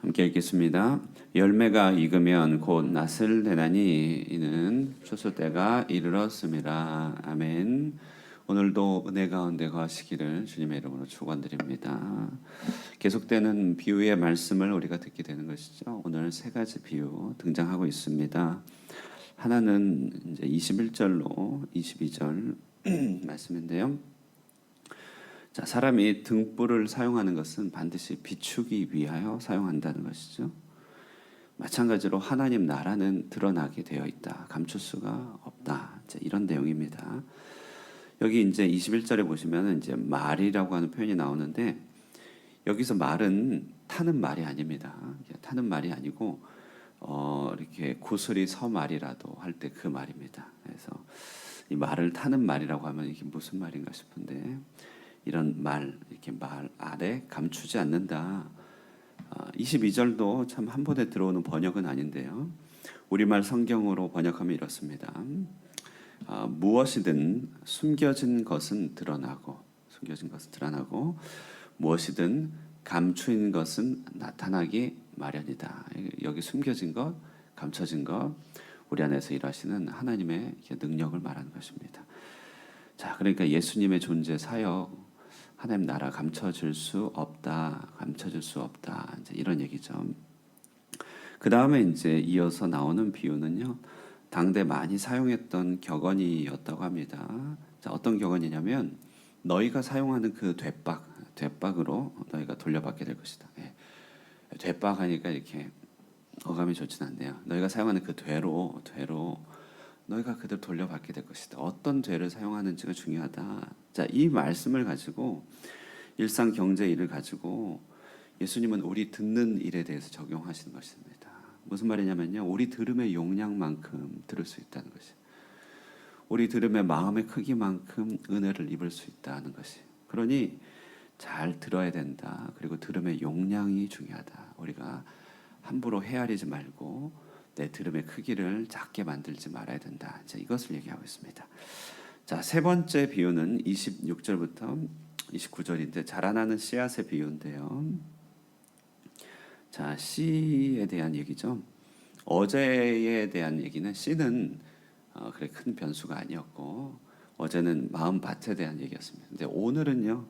함께 읽겠습니다. 열매가 익으면 곧 낫을 내나니 이는 추수 때가 이르렀음이라. 아멘. 오늘도 은혜 가운데 거하시기를 주님의 이름으로 축원드립니다. 계속되는 비유의 말씀을 우리가 듣게 되는 것이죠. 오늘 세 가지 비유 등장하고 있습니다. 하나는 이제 21절로 22절 말씀인데요. 자, 사람이 등불을 사용하는 것은 반드시 비추기 위하여 사용한다는 것이죠. 마찬가지로 하나님 나라는 드러나게 되어 있다. 감출 수가 없다. 이런 내용입니다. 여기 이제 21절에 보시면 이제 말이라고 하는 표현이 나오는데 여기서 말은 타는 말이 아닙니다. 타는 말이 아니고 이렇게 구슬이 서 말이라도 할 때 그 말입니다. 그래서 이 말을 타는 말이라고 하면 이게 무슨 말인가 싶은데 이런 말, 이렇게 말 아래 감추지 않는다. 22절도 참 한 번에 들어오는 번역은 아닌데요. 우리말 성경으로 번역하면 이렇습니다. 무엇이든 숨겨진 것은 드러나고 무엇이든 감추인 것은 나타나기 마련이다. 여기 숨겨진 것, 감춰진 것, 우리 안에서 일하시는 하나님의 능력을 말하는 것입니다. 자, 그러니까 예수님의 존재, 사역, 하나님 나라 감춰질 수 없다. 이제 이런 얘기죠. 그 다음에 이제 이어서 나오는 비유는요. 당대 많이 사용했던 격언이었다고 합니다. 자, 어떤 격언이냐면 너희가 사용하는 그 되박으로 너희가 돌려받게 될 것이다. 예. 되박 하니까 이렇게 어감이 좋진 않네요. 너희가 사용하는 그 되로 너희가 그대로 돌려받게 될 것이다. 어떤 되를 사용하는지가 중요하다. 자, 이 말씀을 가지고 일상 경제 일을 가지고 예수님은 우리 듣는 일에 대해서 적용하시는 것입니다. 무슨 말이냐면요. 우리 들음의 용량만큼 들을 수 있다는 것이. 우리 들음의 마음의 크기만큼 은혜를 입을 수 있다는 것이. 그러니 잘 들어야 된다. 그리고 들음의 용량이 중요하다. 우리가 함부로 헤아리지 말고 내 들음의 크기를 작게 만들지 말아야 된다. 자, 이것을 얘기하고 있습니다. 자, 세 번째 비유는 26절부터 29절인데 자라나는 씨앗의 비유인데요. 자, 씨에 대한 얘기죠. 어제에 대한 얘기는 씨는 그래 큰 변수가 아니었고 어제는 마음밭에 대한 얘기였습니다. 근데 오늘은요.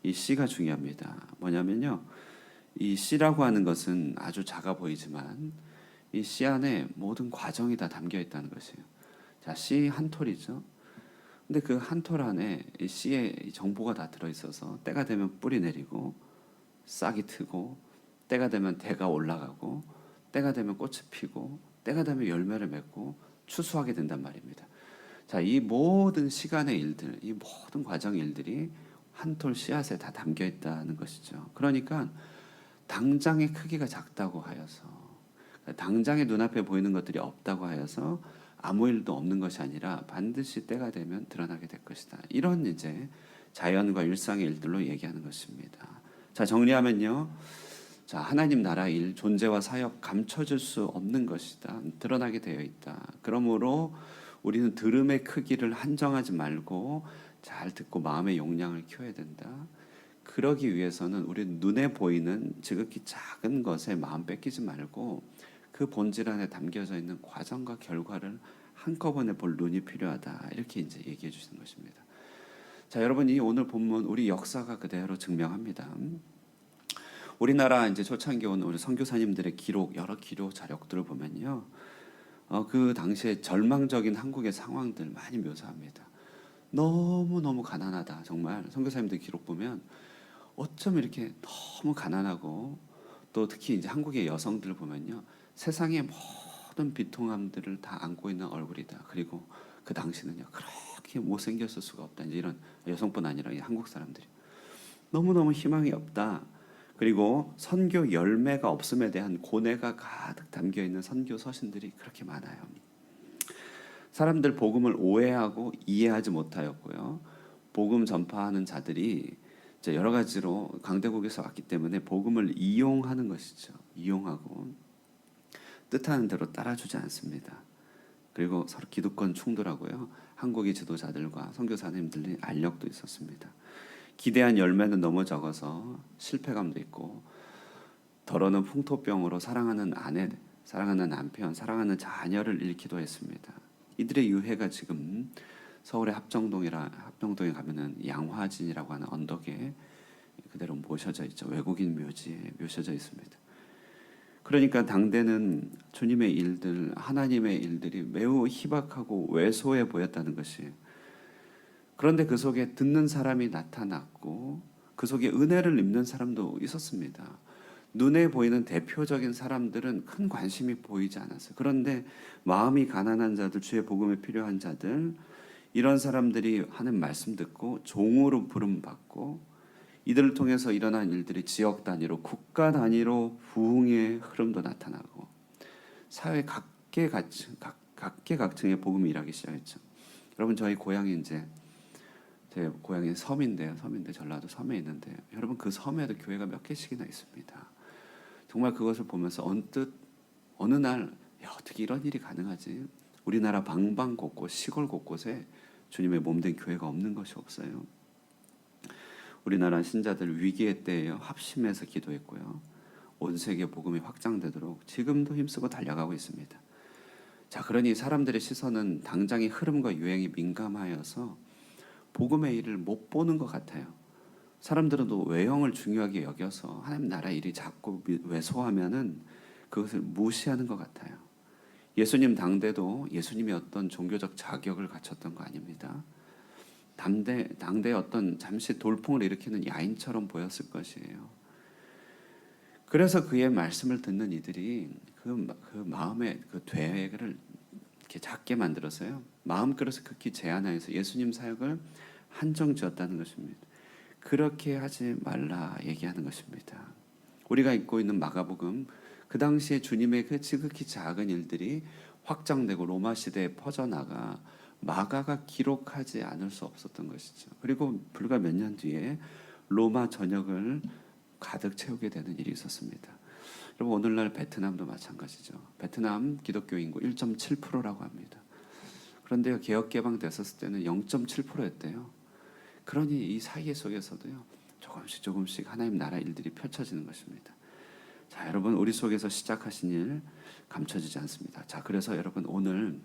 이 씨가 중요합니다. 뭐냐면요. 이 씨라고 하는 것은 아주 작아 보이지만 이 씨 안에 모든 과정이 다 담겨 있다는 것이에요. 자, 씨 한 톨이죠. 근데 그 한 톨 안에 이 씨의 정보가 다 들어 있어서 때가 되면 뿌리 내리고 싹이 트고 때가 되면 대가 올라가고 때가 되면 꽃이 피고 때가 되면 열매를 맺고 추수하게 된단 말입니다. 자, 이 모든 시간의 일들, 이 모든 과정의 일들이 한 톨 씨앗에 다 담겨 있다는 것이죠. 그러니까 당장의 크기가 작다고 하여서 당장의 눈앞에 보이는 것들이 없다고 하여서 아무 일도 없는 것이 아니라 반드시 때가 되면 드러나게 될 것이다. 이런 이제 자연과 일상의 일들로 얘기하는 것입니다. 자, 정리하면요. 자, 하나님 나라 일, 존재와 사역 감춰질 수 없는 것이다. 드러나게 되어 있다. 그러므로 우리는 들음의 크기를 한정하지 말고 잘 듣고 마음의 용량을 키워야 된다. 그러기 위해서는 우리 눈에 보이는 지극히 작은 것에 마음 뺏기지 말고 그 본질 안에 담겨져 있는 과정과 결과를 한꺼번에 볼 눈이 필요하다. 이렇게 이제 얘기해 주시는 것입니다. 자, 여러분 이 오늘 본문 우리 역사가 그대로 증명합니다. 우리나라 이제 초창기 온 우리 선교사님들의 기록 여러 기록 자료들을 보면요, 그 당시에 절망적인 한국의 상황들 많이 묘사합니다. 너무 가난하다. 정말 선교사님들 기록 보면 어쩜 이렇게 너무 가난하고 또 특히 이제 한국의 여성들 보면요, 세상의 모든 비통함들을 다 안고 있는 얼굴이다. 그리고 그 당시는요 그렇게 못생겼을 수가 없다. 이제 이런 여성뿐 아니라 한국 사람들이 너무너무 희망이 없다. 그리고 선교 열매가 없음에 대한 고뇌가 가득 담겨 있는 선교 서신들이 그렇게 많아요. 사람들 복음을 오해하고 이해하지 못하였고요. 복음 전파하는 자들이 이제 여러 가지로 강대국에서 왔기 때문에 복음을 이용하는 것이죠. 이용하고 뜻하는 대로 따라주지 않습니다. 그리고 서로 기득권 충돌하고요. 한국의 지도자들과 선교사님들의 알력도 있었습니다. 기대한 열매는 너무 적어서 실패감도 있고 더러는 풍토병으로 사랑하는 아내, 사랑하는 남편, 사랑하는 자녀를 잃기도 했습니다. 이들의 유해가 지금 서울의 합정동에 가면은 양화진이라고 하는 언덕에 그대로 모셔져 있죠. 외국인 묘지에 모셔져 있습니다. 그러니까 당대는 주님의 일들, 하나님의 일들이 매우 희박하고 왜소해 보였다는 것이에요. 그런데 그 속에 듣는 사람이 나타났고 그 속에 은혜를 입는 사람도 있었습니다. 눈에 보이는 대표적인 사람들은 큰 관심이 보이지 않았어요. 그런데 마음이 가난한 자들, 주의 복음이 필요한 자들, 이런 사람들이 하는 말씀 듣고 종으로 부름 받고 이들을 통해서 일어난 일들이 지역 단위로 국가 단위로 부흥의 흐름도 나타나고 사회 각계각층의 복음이 일하기 시작했죠. 여러분 저희 고향이 이제 제 고향이 섬인데 전라도 섬에 있는데 여러분 그 섬에도 교회가 몇 개씩이나 있습니다. 정말 그것을 보면서 언뜻 어느 날 어떻게 이런 일이 가능하지? 우리나라 방방곳곳 시골 곳곳에 주님의 몸된 교회가 없는 것이 없어요. 우리나라 신자들 위기의 때에 합심해서 기도했고요. 온 세계 복음이 확장되도록 지금도 힘쓰고 달려가고 있습니다. 자, 그러니 사람들의 시선은 당장의 흐름과 유행이 민감하여서 복음의 일을 못 보는 것 같아요. 사람들은 또 외형을 중요하게 여겨서 하나님 나라 일이 자꾸 왜소하면은 그것을 무시하는 것 같아요. 예수님 당대도 예수님이 어떤 종교적 자격을 갖췄던 거 아닙니다. 당대의 어떤 잠시 돌풍을 일으키는 야인처럼 보였을 것이에요. 그래서 그의 말씀을 듣는 이들이 그 마음의 그 되를 이렇게 작게 만들어서요. 마음그릇을 극히 제한하여서 예수님 사역을 한정지었다는 것입니다. 그렇게 하지 말라 얘기하는 것입니다. 우리가 읽고 있는 마가복음, 그 당시에 주님의 그 지극히 작은 일들이 확장되고 로마 시대에 퍼져나가 마가가 기록하지 않을 수 없었던 것이죠. 그리고 불과 몇 년 뒤에 로마 전역을 가득 채우게 되는 일이 있었습니다. 여러분 오늘날 베트남도 마찬가지죠. 베트남 기독교 인구 1.7%라고 합니다. 그런데 개혁 개방됐었을 때는 0.7%였대요. 그러니 이 사이에 속에서도요 조금씩 하나님 나라 일들이 펼쳐지는 것입니다. 자, 여러분 우리 속에서 시작하신 일 감춰지지 않습니다. 자, 그래서 여러분 오늘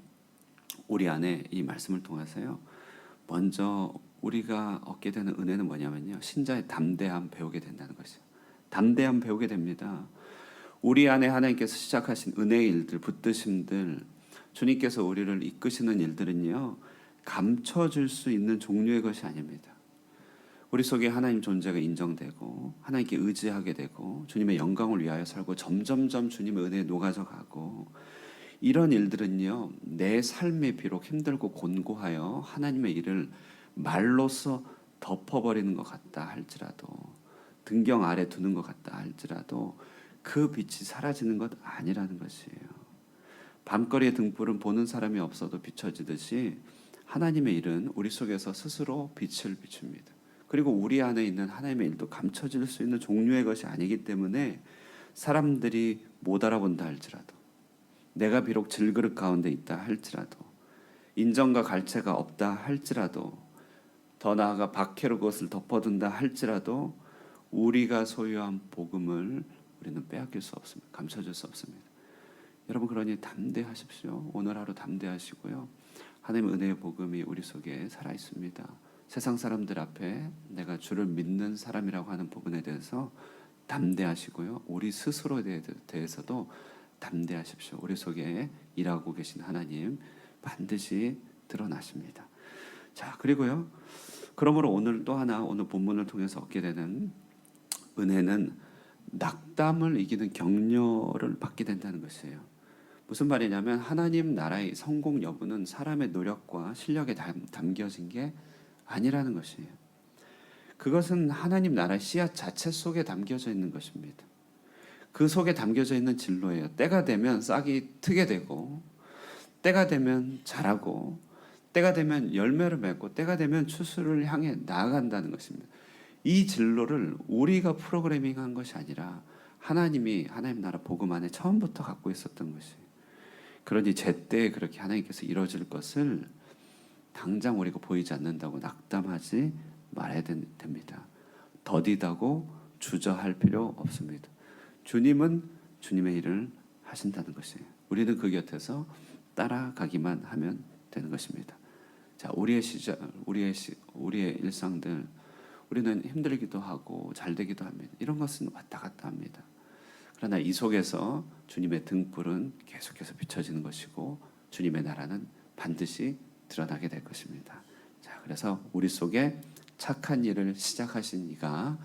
우리 안에 이 말씀을 통해서요 먼저 우리가 얻게 되는 은혜는 뭐냐면요 신자의 담대함 배우게 된다는 것이죠. 담대함 배우게 됩니다. 우리 안에 하나님께서 시작하신 은혜의 일들, 붙드심들, 주님께서 우리를 이끄시는 일들은요 감춰질 수 있는 종류의 것이 아닙니다. 우리 속에 하나님 존재가 인정되고 하나님께 의지하게 되고 주님의 영광을 위하여 살고 점점점 주님의 은혜에 녹아져 가고 이런 일들은요 내 삶이 비록 힘들고 곤고하여 하나님의 일을 말로써 덮어버리는 것 같다 할지라도 등경 아래 두는 것 같다 할지라도 그 빛이 사라지는 것 아니라는 것이에요. 밤거리의 등불은 보는 사람이 없어도 비춰지듯이 하나님의 일은 우리 속에서 스스로 빛을 비춥니다. 그리고 우리 안에 있는 하나님의 일도 감춰질 수 있는 종류의 것이 아니기 때문에 사람들이 못 알아본다 할지라도 내가 비록 질그릇 가운데 있다 할지라도 인정과 갈채가 없다 할지라도 더 나아가 박해로 그것을 덮어둔다 할지라도 우리가 소유한 복음을 우리는 빼앗길 수 없습니다. 감춰줄 수 없습니다. 여러분 그러니 담대하십시오. 오늘 하루 담대하시고요. 하나님의 은혜의 복음이 우리 속에 살아있습니다. 세상 사람들 앞에 내가 주를 믿는 사람이라고 하는 부분에 대해서 담대하시고요. 우리 스스로에 대해서도 담대하십시오. 우리 속에 일하고 계신 하나님 반드시 드러나십니다. 자, 그리고요. 그러므로 오늘 또 하나 오늘 본문을 통해서 얻게 되는 은혜는 낙담을 이기는 격려를 받게 된다는 것이에요. 무슨 말이냐면 하나님 나라의 성공 여부는 사람의 노력과 실력에 담겨진 게 아니라는 것이에요. 그것은 하나님 나라의 씨앗 자체 속에 담겨져 있는 것입니다. 그 속에 담겨져 있는 진로예요. 때가 되면 싹이 트게 되고 때가 되면 자라고 때가 되면 열매를 맺고 때가 되면 추수를 향해 나아간다는 것입니다. 이 진로를 우리가 프로그래밍한 것이 아니라 하나님이 하나님 나라 복음 안에 처음부터 갖고 있었던 것이에요. 그러니 제때에 그렇게 하나님께서 이루어질 것을 당장 우리가 보이지 않는다고 낙담하지 말아야 됩니다. 더디다고 주저할 필요 없습니다. 주님은 주님의 일을 하신다는 것이에요. 우리는 그 곁에서 따라가기만 하면 되는 것입니다. 자, 우리의 시절, 우리의 일상들, 우리는 힘들기도 하고 잘 되기도 합니다. 이런 것은 왔다 갔다 합니다. 그러나 이 속에서 주님의 등불은 계속해서 비춰지는 것이고 주님의 나라는 반드시 드러나게 될 것입니다. 자, 그래서 우리 속에 착한 일을 시작하신 이가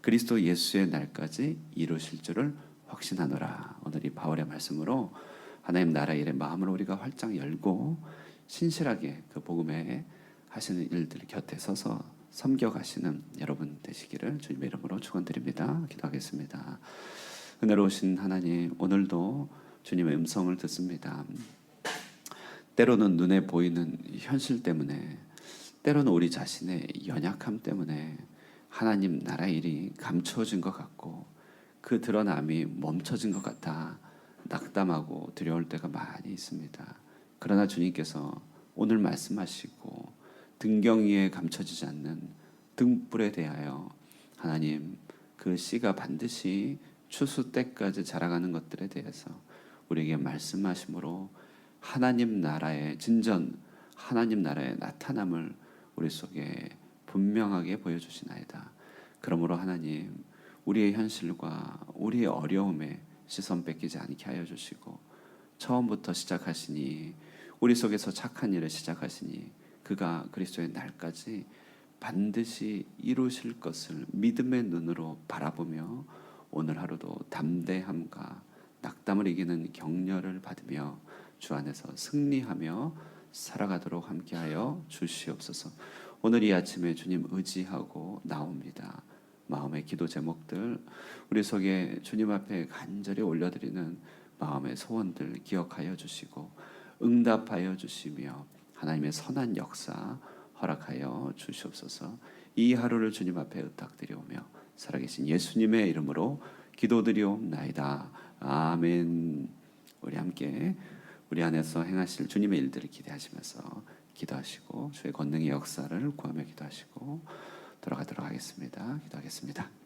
그리스도 예수의 날까지 이루실 줄을 확신하노라. 오늘 이 바울의 말씀으로 하나님 나라 일에 마음을 우리가 활짝 열고 신실하게 그 복음에 하시는 일들 곁에 서서 섬겨가시는 여러분 되시기를 주님의 이름으로 축원드립니다. 기도하겠습니다. 은혜로우신 하나님, 오늘도 주님의 음성을 듣습니다. 때로는 눈에 보이는 현실 때문에, 때로는 우리 자신의 연약함 때문에 하나님 나라 일이 감추어진 것 같고 그 드러남이 멈춰진 것 같아 낙담하고 두려울 때가 많이 있습니다. 그러나 주님께서 오늘 말씀하시고 등경 위에 감춰지지 않는 등불에 대하여 하나님 그 씨가 반드시 추수 때까지 자라가는 것들에 대해서 우리에게 말씀하심으로 하나님 나라의 진전, 하나님 나라의 나타남을 우리 속에 분명하게 보여주시나이다. 그러므로 하나님, 우리의 현실과 우리의 어려움에 시선 뺏기지 않게 하여 주시고 처음부터 시작하시니 우리 속에서 착한 일을 시작하시니 그가 그리스도의 날까지 반드시 이루실 것을 믿음의 눈으로 바라보며 오늘 하루도 담대함과 낙담을 이기는 격려를 받으며 주 안에서 승리하며 살아가도록 함께하여 주시옵소서. 오늘 이 아침에 주님 의지하고 나옵니다. 마음의 기도 제목들, 우리 속에 주님 앞에 간절히 올려드리는 마음의 소원들 기억하여 주시고 응답하여 주시며 하나님의 선한 역사 허락하여 주시옵소서. 이 하루를 주님 앞에 의탁드리오며 살아계신 예수님의 이름으로 기도드리옵나이다. 아멘. 우리 함께 우리 안에서 행하실 주님의 일들을 기대하시면서 기도하시고 주의 권능의 역사를 구하며 기도하시고 돌아가도록 하겠습니다. 기도하겠습니다.